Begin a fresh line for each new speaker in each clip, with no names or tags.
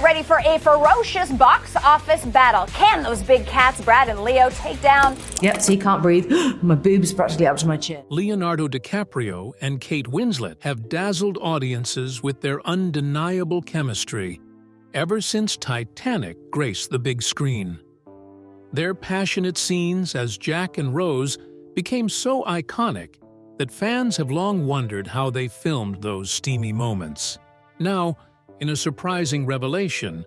ready for a ferocious box office battle. Can those big cats, Brad and Leo, take down?
Yep, so you can't breathe. My boobs practically up to my chin.
Leonardo DiCaprio and Kate Winslet have dazzled audiences with their undeniable chemistry ever since Titanic graced the big screen. Their passionate scenes as Jack and Rose became so iconic that fans have long wondered how they filmed those steamy moments. Now, in a surprising revelation,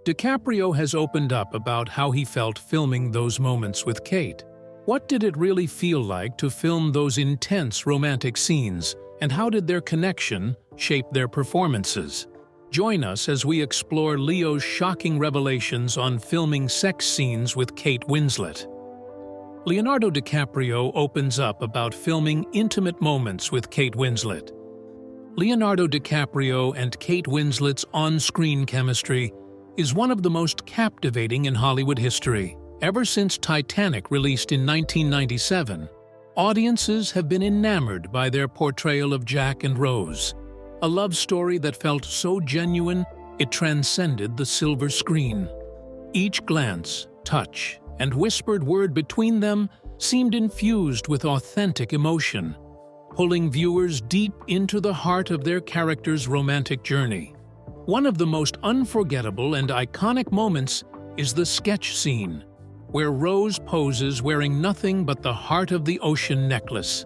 DiCaprio has opened up about how he felt filming those moments with Kate. What did it really feel like to film those intense romantic scenes, and how did their connection shape their performances? Join us as we explore Leo's shocking revelations on filming sex scenes with Kate Winslet. Leonardo DiCaprio opens up about filming intimate moments with Kate Winslet. Leonardo DiCaprio and Kate Winslet's on-screen chemistry is one of the most captivating in Hollywood history. Ever since Titanic released in 1997, audiences have been enamored by their portrayal of Jack and Rose, a love story that felt so genuine it transcended the silver screen. Each glance, touch, and whispered word between them seemed infused with authentic emotion, pulling viewers deep into the heart of their characters' romantic journey. One of the most unforgettable and iconic moments is the sketch scene, where Rose poses wearing nothing but the heart of the ocean necklace.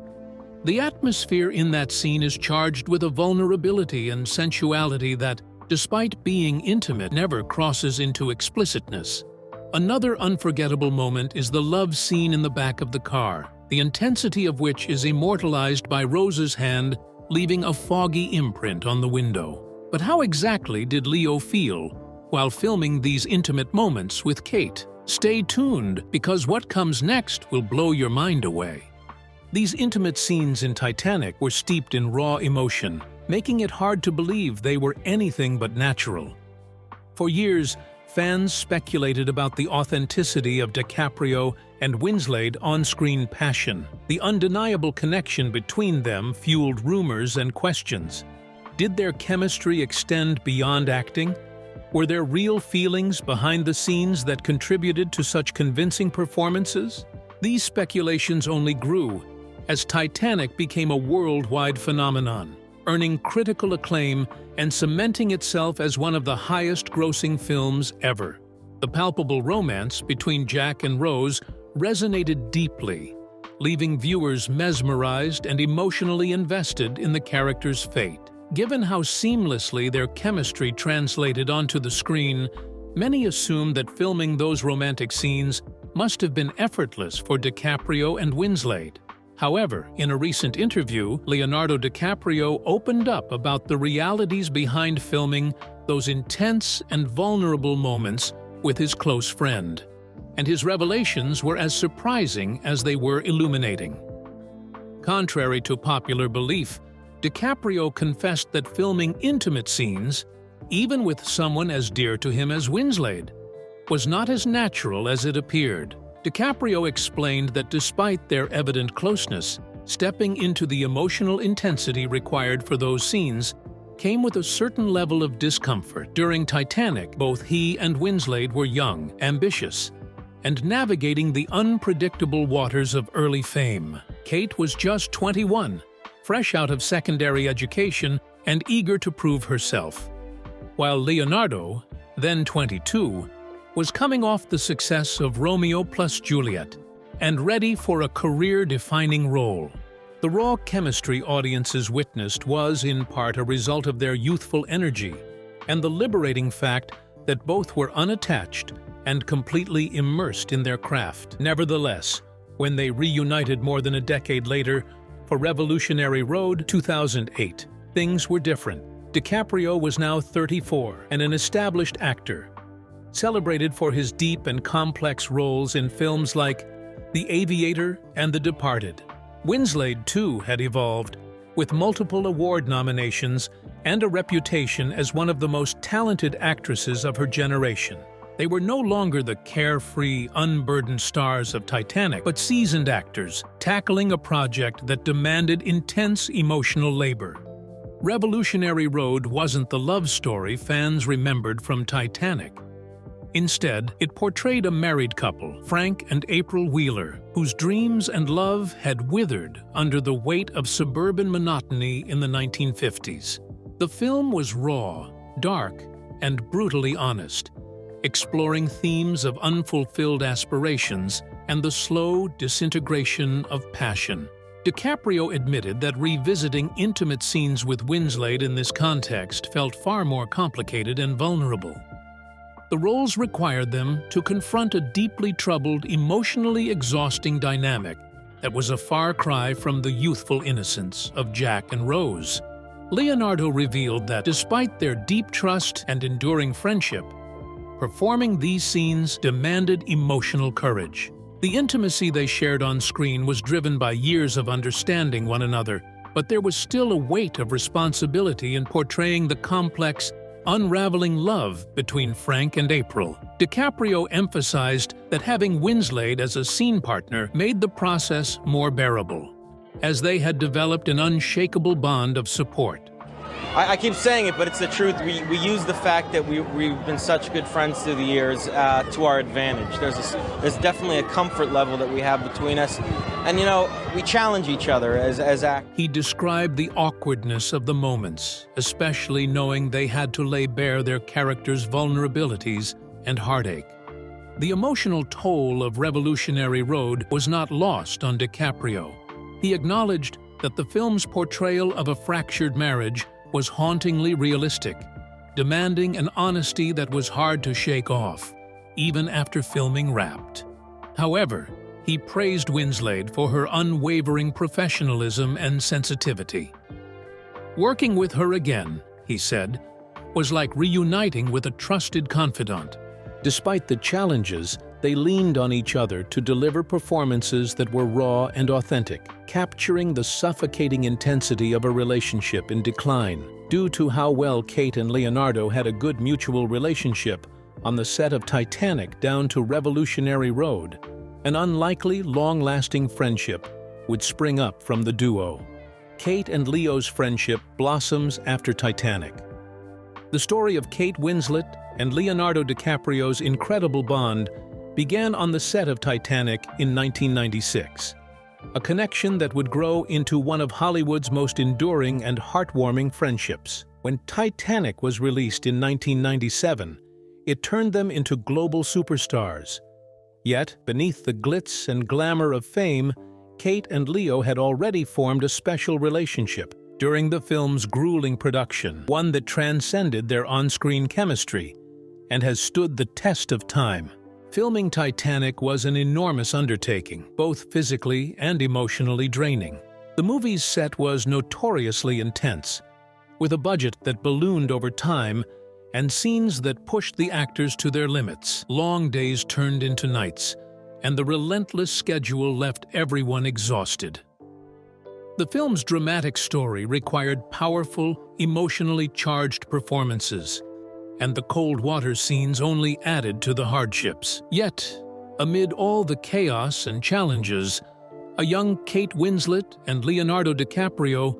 The atmosphere in that scene is charged with a vulnerability and sensuality that, despite being intimate, never crosses into explicitness. Another unforgettable moment is the love scene in the back of the car, the intensity of which is immortalized by Rose's hand, leaving a foggy imprint on the window. But how exactly did Leo feel while filming these intimate moments with Kate? Stay tuned, because what comes next will blow your mind away. These intimate scenes in Titanic were steeped in raw emotion, making it hard to believe they were anything but natural. For years, fans speculated about the authenticity of DiCaprio and Winslet's on-screen passion. The undeniable connection between them fueled rumors and questions. Did their chemistry extend beyond acting? Were there real feelings behind the scenes that contributed to such convincing performances? These speculations only grew as Titanic became a worldwide phenomenon, earning critical acclaim and cementing itself as one of the highest-grossing films ever. The palpable romance between Jack and Rose resonated deeply, leaving viewers mesmerized and emotionally invested in the characters' fate. Given how seamlessly their chemistry translated onto the screen, many assumed that filming those romantic scenes must have been effortless for DiCaprio and Winslet. However, in a recent interview, Leonardo DiCaprio opened up about the realities behind filming those intense and vulnerable moments with his close friend, and his revelations were as surprising as they were illuminating. Contrary to popular belief, DiCaprio confessed that filming intimate scenes, even with someone as dear to him as Winslet, was not as natural as it appeared. DiCaprio explained that despite their evident closeness, stepping into the emotional intensity required for those scenes came with a certain level of discomfort. During Titanic, both he and Winslet were young, ambitious, and navigating the unpredictable waters of early fame. Kate was just 21, fresh out of secondary education and eager to prove herself, while Leonardo, then 22, was coming off the success of Romeo plus Juliet and ready for a career-defining role. The raw chemistry audiences witnessed was, in part, a result of their youthful energy and the liberating fact that both were unattached and completely immersed in their craft. Nevertheless, when they reunited more than a decade later for Revolutionary Road 2008, things were different. DiCaprio was now 34 and an established actor, celebrated for his deep and complex roles in films like The Aviator and The Departed. Winslet, too, had evolved, with multiple award nominations and a reputation as one of the most talented actresses of her generation. They were no longer the carefree, unburdened stars of Titanic, but seasoned actors tackling a project that demanded intense emotional labor. Revolutionary Road wasn't the love story fans remembered from Titanic. Instead, it portrayed a married couple, Frank and April Wheeler, whose dreams and love had withered under the weight of suburban monotony in the 1950s. The film was raw, dark, and brutally honest, exploring themes of unfulfilled aspirations and the slow disintegration of passion. DiCaprio admitted that revisiting intimate scenes with Winslet in this context felt far more complicated and vulnerable. The roles required them to confront a deeply troubled, emotionally exhausting dynamic that was a far cry from the youthful innocence of Jack and Rose. Leonardo revealed that despite their deep trust and enduring friendship, performing these scenes demanded emotional courage. The intimacy they shared on screen was driven by years of understanding one another, but there was still a weight of responsibility in portraying the complex, unraveling love between Frank and April. DiCaprio emphasized that having Winslet as a scene partner made the process more bearable, as they had developed an unshakable bond of support.
I keep saying it, but it's the truth. We use the fact that we've been such good friends through the years to our advantage. There's definitely a comfort level that we have between us. And, you know, we challenge each other as actors.
He described the awkwardness of the moments, especially knowing they had to lay bare their characters' vulnerabilities and heartache. The emotional toll of Revolutionary Road was not lost on DiCaprio. He acknowledged that the film's portrayal of a fractured marriage was hauntingly realistic, demanding an honesty that was hard to shake off, even after filming wrapped. However, he praised Winslet for her unwavering professionalism and sensitivity. Working with her again, he said, was like reuniting with a trusted confidant. Despite the challenges, they leaned on each other to deliver performances that were raw and authentic, capturing the suffocating intensity of a relationship in decline. Due to how well Kate and Leonardo had a good mutual relationship on the set of Titanic down to Revolutionary Road, an unlikely, long-lasting friendship would spring up from the duo. Kate and Leo's friendship blossoms after Titanic. The story of Kate Winslet and Leonardo DiCaprio's incredible bond began on the set of Titanic in 1996, a connection that would grow into one of Hollywood's most enduring and heartwarming friendships. When Titanic was released in 1997, it turned them into global superstars. Yet, beneath the glitz and glamour of fame, Kate and Leo had already formed a special relationship during the film's grueling production, one that transcended their on-screen chemistry and has stood the test of time. Filming Titanic was an enormous undertaking, both physically and emotionally draining. The movie's set was notoriously intense, with a budget that ballooned over time and scenes that pushed the actors to their limits. Long days turned into nights, and the relentless schedule left everyone exhausted. The film's dramatic story required powerful, emotionally charged performances, and the cold water scenes only added to the hardships. Yet, amid all the chaos and challenges, a young Kate Winslet and Leonardo DiCaprio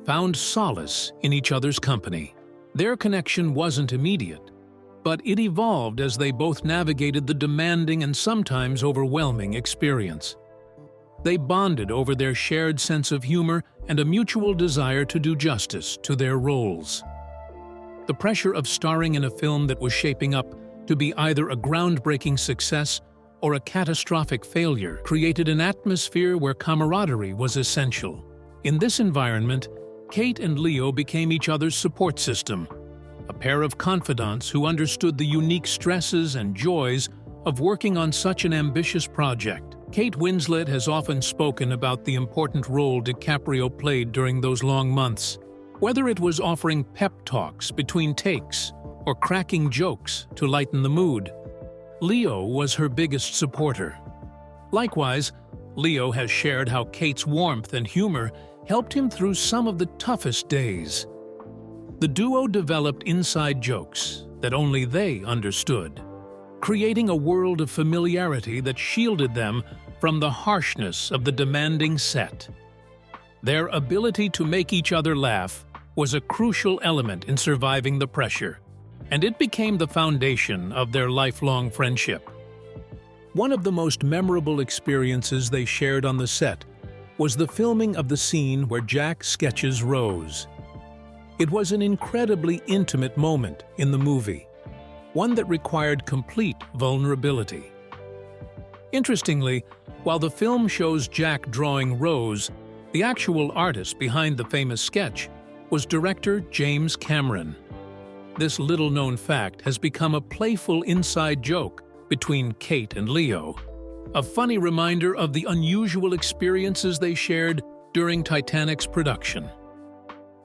found solace in each other's company. Their connection wasn't immediate, but it evolved as they both navigated the demanding and sometimes overwhelming experience. They bonded over their shared sense of humor and a mutual desire to do justice to their roles. The pressure of starring in a film that was shaping up to be either a groundbreaking success or a catastrophic failure created an atmosphere where camaraderie was essential. In this environment, Kate and Leo became each other's support system, a pair of confidants who understood the unique stresses and joys of working on such an ambitious project. Kate Winslet has often spoken about the important role DiCaprio played during those long months. Whether it was offering pep talks between takes or cracking jokes to lighten the mood, Leo was her biggest supporter. Likewise, Leo has shared how Kate's warmth and humor helped him through some of the toughest days. The duo developed inside jokes that only they understood, creating a world of familiarity that shielded them from the harshness of the demanding set. Their ability to make each other laugh was a crucial element in surviving the pressure, and it became the foundation of their lifelong friendship. One of the most memorable experiences they shared on the set was the filming of the scene where Jack sketches Rose. It was an incredibly intimate moment in the movie, one that required complete vulnerability. Interestingly, while the film shows Jack drawing Rose, the actual artist behind the famous sketch was director James Cameron. This little-known fact has become a playful inside joke between Kate and Leo, a funny reminder of the unusual experiences they shared during Titanic's production.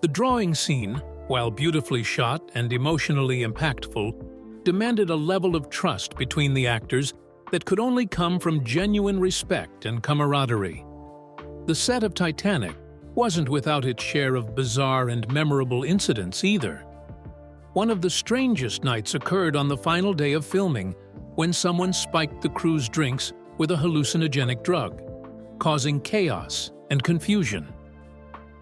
The drawing scene, while beautifully shot and emotionally impactful, demanded a level of trust between the actors that could only come from genuine respect and camaraderie. The set of Titanic wasn't without its share of bizarre and memorable incidents either. One of the strangest nights occurred on the final day of filming when someone spiked the crew's drinks with a hallucinogenic drug, causing chaos and confusion.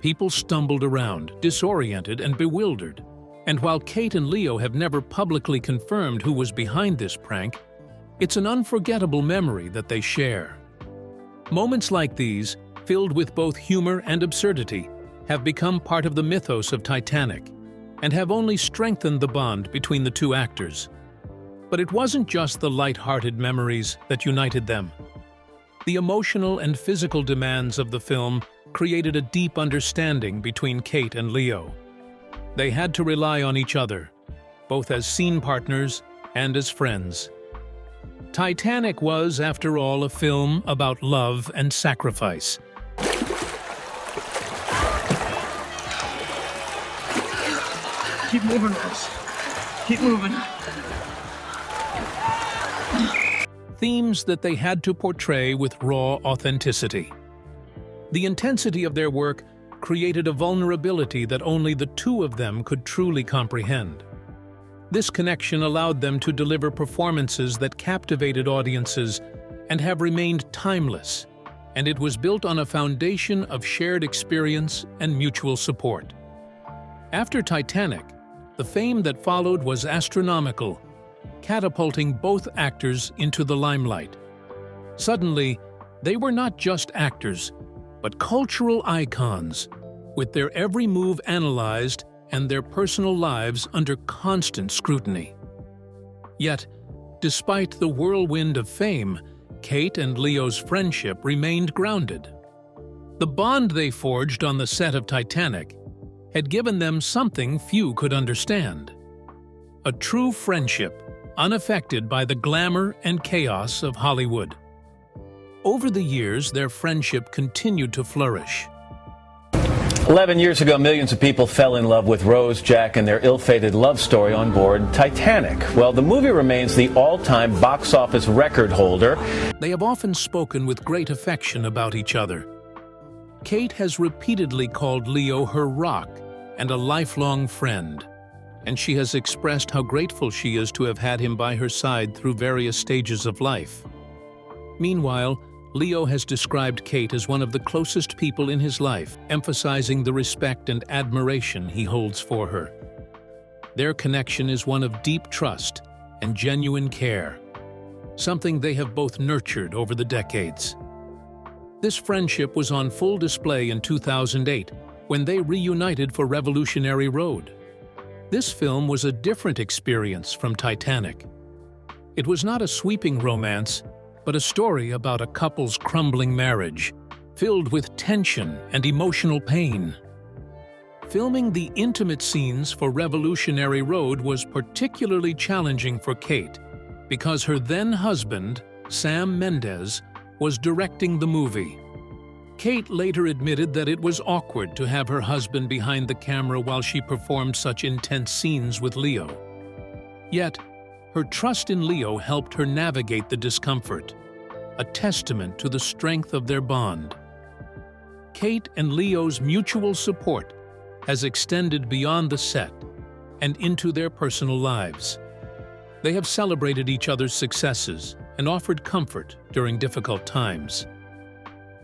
People stumbled around, disoriented and bewildered, and while Kate and Leo have never publicly confirmed who was behind this prank, it's an unforgettable memory that they share. Moments like these, filled with both humor and absurdity, have become part of the mythos of Titanic and have only strengthened the bond between the two actors. But it wasn't just the light-hearted memories that united them. The emotional and physical demands of the film created a deep understanding between Kate and Leo. They had to rely on each other, both as scene partners and as friends. Titanic was, after all, a film about love and sacrifice.
Keep moving, Rose. Keep moving.
Themes that they had to portray with raw authenticity. The intensity of their work created a vulnerability that only the two of them could truly comprehend. This connection allowed them to deliver performances that captivated audiences and have remained timeless, and it was built on a foundation of shared experience and mutual support. After Titanic, the fame that followed was astronomical, catapulting both actors into the limelight. Suddenly, they were not just actors, but cultural icons, with their every move analyzed and their personal lives under constant scrutiny. Yet, despite the whirlwind of fame, Kate and Leo's friendship remained grounded. The bond they forged on the set of Titanic had given them something few could understand: a true friendship unaffected by the glamour and chaos of Hollywood. Over the years, their friendship continued to flourish.
11 years ago, millions of people fell in love with Rose, Jack, and their ill-fated love story on board Titanic. Well, the movie remains the all-time box office record holder.
They have often spoken with great affection about each other. Kate has repeatedly called Leo her rock and a lifelong friend, and she has expressed how grateful she is to have had him by her side through various stages of life. Meanwhile, Leo has described Kate as one of the closest people in his life, emphasizing the respect and admiration he holds for her. Their connection is one of deep trust and genuine care, something they have both nurtured over the decades. This friendship was on full display in 2008 when they reunited for Revolutionary Road. This film was a different experience from Titanic. It was not a sweeping romance, but a story about a couple's crumbling marriage, filled with tension and emotional pain. Filming the intimate scenes for Revolutionary Road was particularly challenging for Kate because her then-husband, Sam Mendes, was directing the movie. Kate later admitted that it was awkward to have her husband behind the camera while she performed such intense scenes with Leo. Yet, her trust in Leo helped her navigate the discomfort, a testament to the strength of their bond. Kate and Leo's mutual support has extended beyond the set and into their personal lives. They have celebrated each other's successes and offered comfort during difficult times.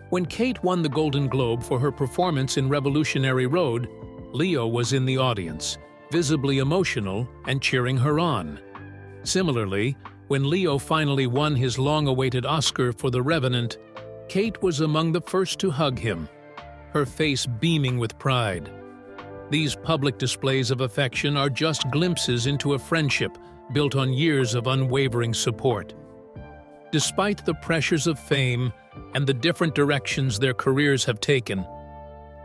When Kate won the Golden Globe for her performance in Revolutionary Road, Leo was in the audience, visibly emotional and cheering her on. Similarly, when Leo finally won his long-awaited Oscar for The Revenant, Kate was among the first to hug him, her face beaming with pride. These public displays of affection are just glimpses into a friendship built on years of unwavering support. Despite the pressures of fame and the different directions their careers have taken,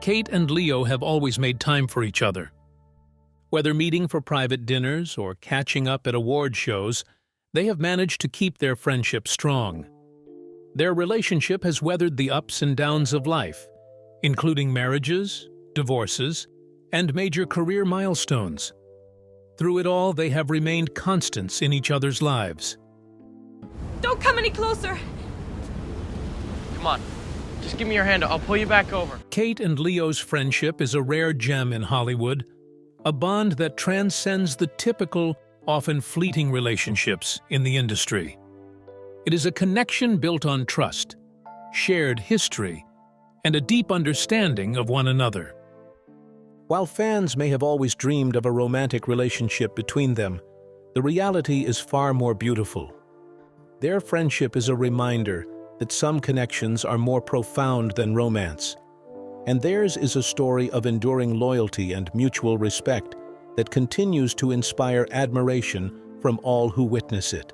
Kate and Leo have always made time for each other. Whether meeting for private dinners or catching up at award shows, they have managed to keep their friendship strong. Their relationship has weathered the ups and downs of life, including marriages, divorces, and major career milestones. Through it all, they have remained constants in each other's lives.
Don't come any closer.
Come on, just give me your hand. I'll pull you back over.
Kate and Leo's friendship is a rare gem in Hollywood, a bond that transcends the typical, often fleeting relationships in the industry. It is a connection built on trust, shared history, and a deep understanding of one another. While fans may have always dreamed of a romantic relationship between them, the reality is far more beautiful. Their friendship is a reminder that some connections are more profound than romance, and theirs is a story of enduring loyalty and mutual respect that continues to inspire admiration from all who witness it.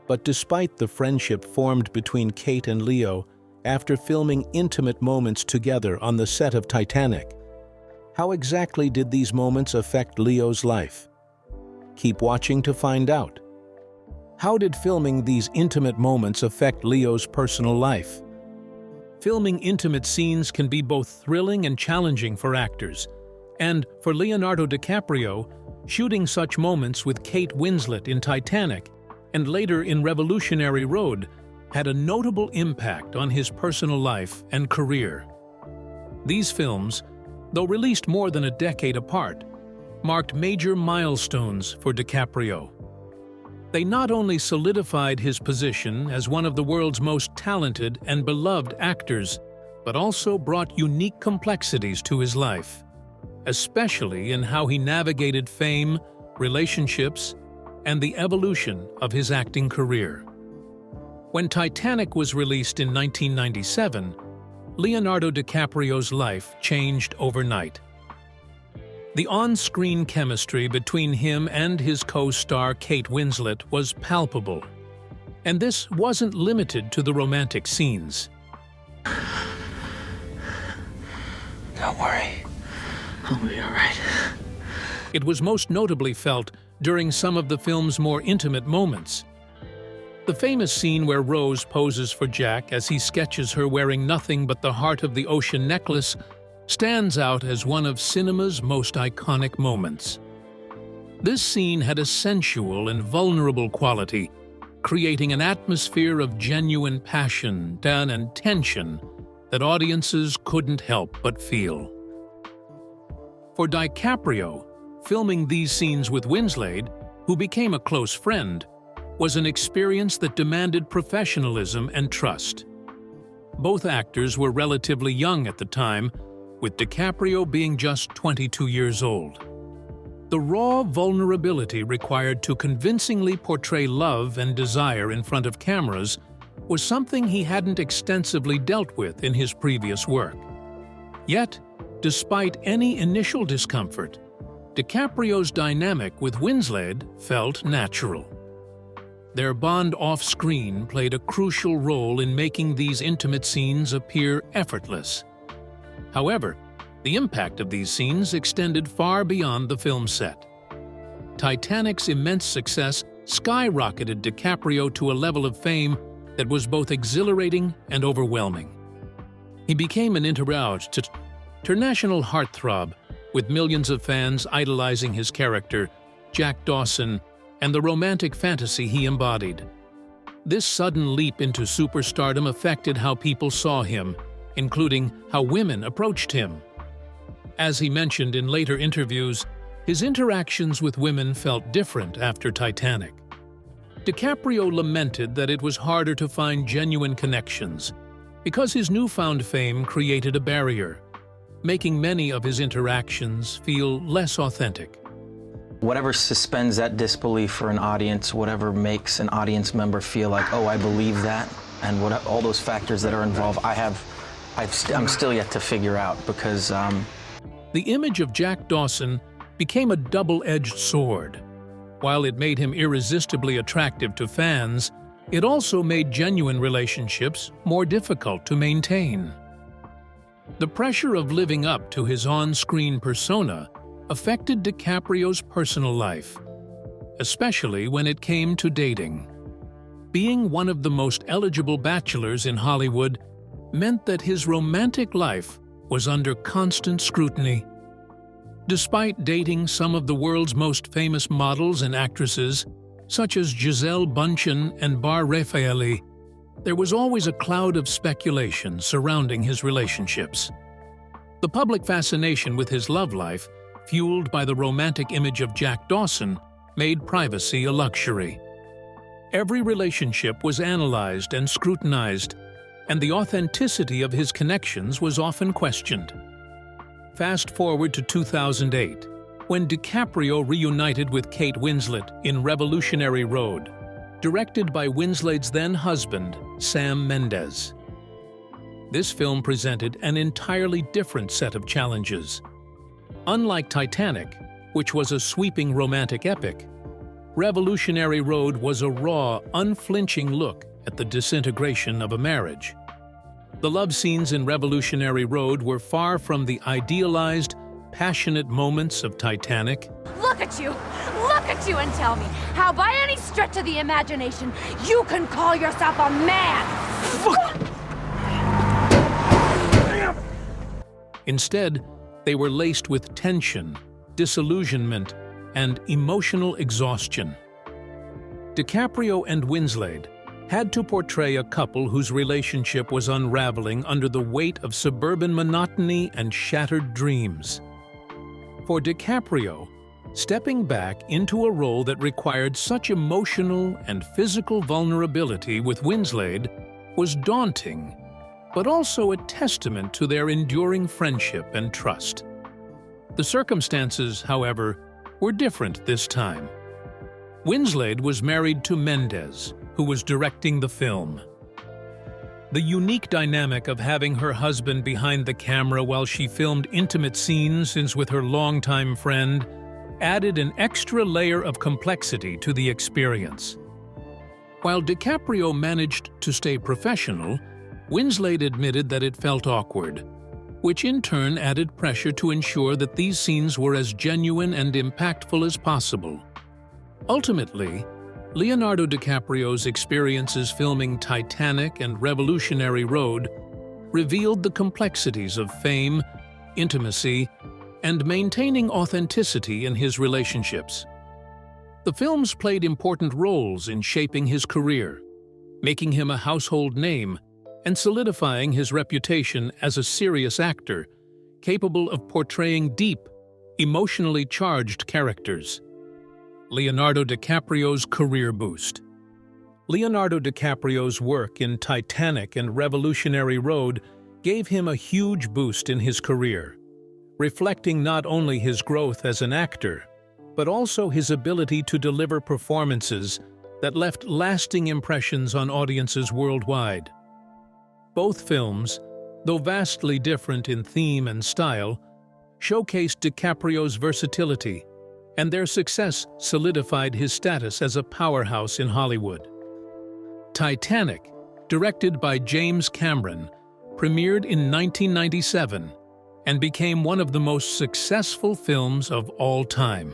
But despite the friendship formed between Kate and Leo after filming intimate moments together on the set of Titanic, how exactly did these moments affect Leo's life? Keep watching to find out. How did filming these intimate moments affect Leo's personal life? Filming intimate scenes can be both thrilling and challenging for actors, and for Leonardo DiCaprio, shooting such moments with Kate Winslet in Titanic and later in Revolutionary Road had a notable impact on his personal life and career. These films, though released more than a decade apart, marked major milestones for DiCaprio. They not only solidified his position as one of the world's most talented and beloved actors, but also brought unique complexities to his life, especially in how he navigated fame, relationships, and the evolution of his acting career. When Titanic was released in 1997, Leonardo DiCaprio's life changed overnight. The on-screen chemistry between him and his co-star Kate Winslet was palpable, and this wasn't limited to the romantic scenes.
Don't worry, I'll be all right.
It was most notably felt during some of the film's more intimate moments. The famous scene where Rose poses for Jack as he sketches her wearing nothing but the Heart of the Ocean necklace stands out as one of cinema's most iconic moments. This scene had a sensual and vulnerable quality, creating an atmosphere of genuine passion and tension that audiences couldn't help but feel. For DiCaprio, filming these scenes with Winslet, who became a close friend, was an experience that demanded professionalism and trust. Both actors were relatively young at the time, with DiCaprio being just 22 years old. The raw vulnerability required to convincingly portray love and desire in front of cameras was something he hadn't extensively dealt with in his previous work. Yet, despite any initial discomfort, DiCaprio's dynamic with Winslet felt natural. Their bond off-screen played a crucial role in making these intimate scenes appear effortless. However, the impact of these scenes extended far beyond the film set. Titanic's immense success skyrocketed DiCaprio to a level of fame that was both exhilarating and overwhelming. He became an international heartthrob, with millions of fans idolizing his character, Jack Dawson, and the romantic fantasy he embodied. This sudden leap into superstardom affected how people saw him, including how women approached him. As he mentioned in later interviews, his interactions with women felt different after Titanic. DiCaprio lamented that it was harder to find genuine connections because his newfound fame created a barrier. making many of his interactions feel less authentic.
Whatever suspends that disbelief for an audience, whatever makes an audience member feel like, oh, I believe that, and all those factors that are involved, I'm still yet to figure out, because
The image of Jack Dawson became a double-edged sword. While it made him irresistibly attractive to fans, it also made genuine relationships more difficult to maintain. The pressure of living up to his on-screen persona affected DiCaprio's personal life, especially when it came to dating. Being one of the most eligible bachelors in Hollywood meant that his romantic life was under constant scrutiny. Despite dating some of the world's most famous models and actresses, such as Gisele Bündchen and Bar Refaeli, there was always a cloud of speculation surrounding his relationships. The public fascination with his love life, fueled by the romantic image of Jack Dawson, made privacy a luxury. Every relationship was analyzed and scrutinized, and the authenticity of his connections was often questioned. Fast forward to 2008, when DiCaprio reunited with Kate Winslet in Revolutionary Road, directed by Winslet's then-husband, Sam Mendes. This film presented an entirely different set of challenges. Unlike Titanic, which was a sweeping romantic epic, Revolutionary Road was a raw, unflinching look at the disintegration of a marriage. The love scenes in Revolutionary Road were far from the idealized, passionate moments of Titanic.
Look at you and tell me how by any stretch of the imagination you can call yourself a man!
Instead, they were laced with tension, disillusionment, and emotional exhaustion. DiCaprio and Winslet had to portray a couple whose relationship was unraveling under the weight of suburban monotony and shattered dreams. For DiCaprio, stepping back into a role that required such emotional and physical vulnerability with Winslet was daunting, but also a testament to their enduring friendship and trust. The circumstances, however, were different this time. Winslet was married to Mendes, who was directing the film. The unique dynamic of having her husband behind the camera while she filmed intimate scenes with her longtime friend added an extra layer of complexity to the experience. While DiCaprio managed to stay professional, Winslet admitted that it felt awkward, which in turn added pressure to ensure that these scenes were as genuine and impactful as possible. Ultimately, Leonardo DiCaprio's experiences filming Titanic and Revolutionary Road revealed the complexities of fame, intimacy, and maintaining authenticity in his relationships. The films played important roles in shaping his career, making him a household name and solidifying his reputation as a serious actor, capable of portraying deep, emotionally charged characters. Leonardo DiCaprio's career boost. Leonardo DiCaprio's work in Titanic and Revolutionary Road gave him a huge boost in his career, reflecting not only his growth as an actor, but also his ability to deliver performances that left lasting impressions on audiences worldwide. Both films, though vastly different in theme and style, showcased DiCaprio's versatility, and their success solidified his status as a powerhouse in Hollywood. Titanic, directed by James Cameron, premiered in 1997 and became one of the most successful films of all time.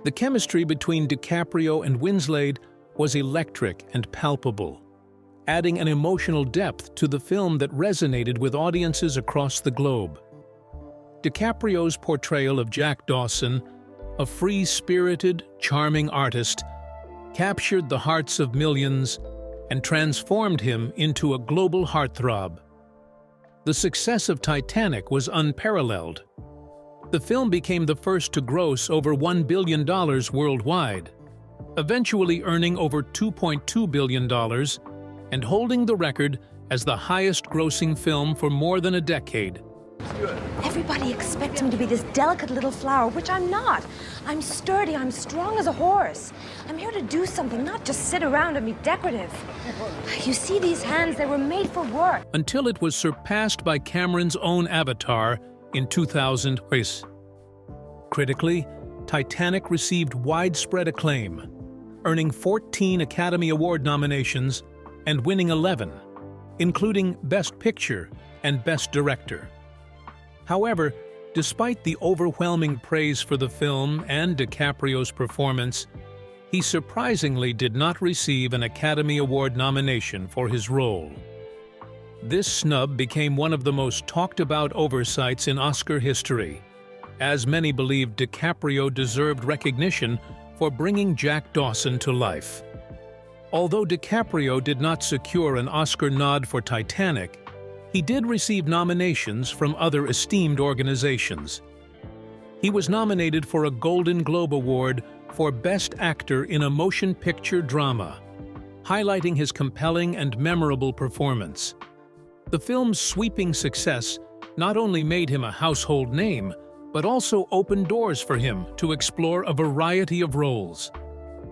The chemistry between DiCaprio and Winslet was electric and palpable, adding an emotional depth to the film that resonated with audiences across the globe. DiCaprio's portrayal of Jack Dawson, a free-spirited, charming artist, captured the hearts of millions and transformed him into a global heartthrob. The success of Titanic was unparalleled. The film became the first to gross over $1 billion worldwide, eventually earning over $2.2 billion and holding the record as the highest-grossing film for more than a decade.
Everybody expects me to be this delicate little flower, which I'm not. I'm sturdy, I'm strong as a horse. I'm here to do something, not just sit around and be decorative. You see these hands, they were made for work.
Until it was surpassed by Cameron's own Avatar in 2000. Critically, Titanic received widespread acclaim, earning 14 Academy Award nominations and winning 11, including Best Picture and Best Director. However, despite the overwhelming praise for the film and DiCaprio's performance, he surprisingly did not receive an Academy Award nomination for his role. This snub became one of the most talked-about oversights in Oscar history, as many believed DiCaprio deserved recognition for bringing Jack Dawson to life. Although DiCaprio did not secure an Oscar nod for Titanic, he did receive nominations from other esteemed organizations. He was nominated for a Golden Globe Award for Best Actor in a Motion Picture Drama, highlighting his compelling and memorable performance. The film's sweeping success not only made him a household name, but also opened doors for him to explore a variety of roles,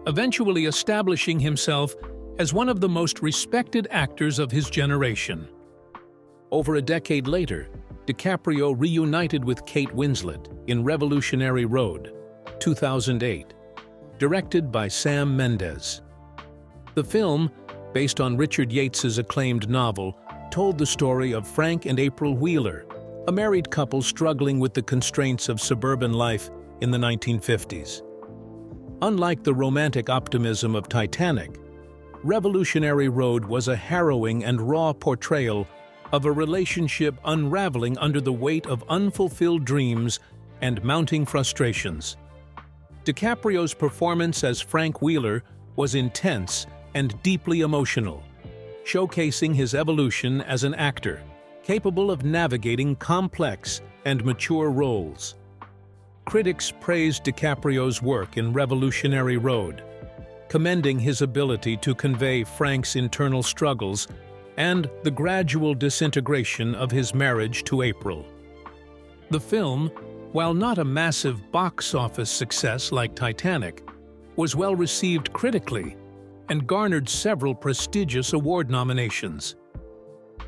eventually establishing himself as one of the most respected actors of his generation. Over a decade later, DiCaprio reunited with Kate Winslet in Revolutionary Road, 2008, directed by Sam Mendes. The film, based on Richard Yates's acclaimed novel, told the story of Frank and April Wheeler, a married couple struggling with the constraints of suburban life in the 1950s. Unlike the romantic optimism of Titanic, Revolutionary Road was a harrowing and raw portrayal of a relationship unraveling under the weight of unfulfilled dreams and mounting frustrations. DiCaprio's performance as Frank Wheeler was intense and deeply emotional, showcasing his evolution as an actor, capable of navigating complex and mature roles. Critics praised DiCaprio's work in Revolutionary Road, commending his ability to convey Frank's internal struggles and the gradual disintegration of his marriage to April. The film, while not a massive box office success like Titanic, was well received critically and garnered several prestigious award nominations.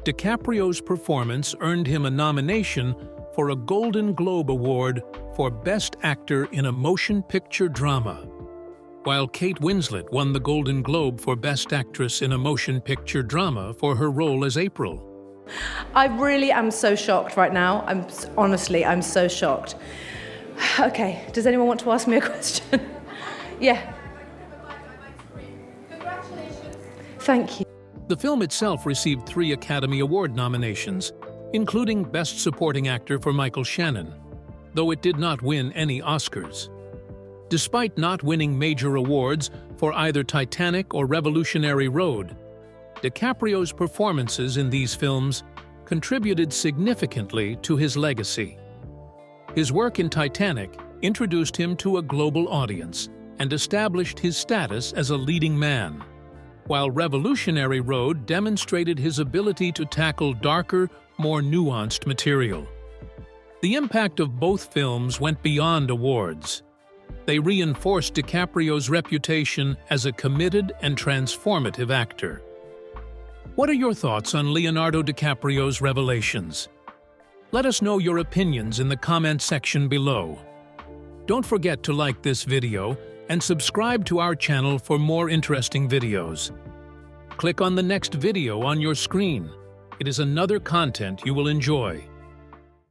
DiCaprio's performance earned him a nomination for a Golden Globe Award for Best Actor in a Motion Picture Drama, while Kate Winslet won the Golden Globe for Best Actress in a Motion Picture Drama for her role as April.
I really am so shocked right now. Honestly, I'm so shocked. Okay, does anyone want to ask me a question? Yeah. Congratulations. Thank you.
The film itself received 3 Academy Award nominations, including Best Supporting Actor for Michael Shannon, though it did not win any Oscars. Despite not winning major awards for either Titanic or Revolutionary Road, DiCaprio's performances in these films contributed significantly to his legacy. His work in Titanic introduced him to a global audience and established his status as a leading man, while Revolutionary Road demonstrated his ability to tackle darker, more nuanced material. The impact of both films went beyond awards. They reinforced DiCaprio's reputation as a committed and transformative actor. What are your thoughts on Leonardo DiCaprio's revelations? Let us know your opinions in the comment section below. Don't forget to like this video and subscribe to our channel for more interesting videos. Click on the next video on your screen. It is another content you will enjoy.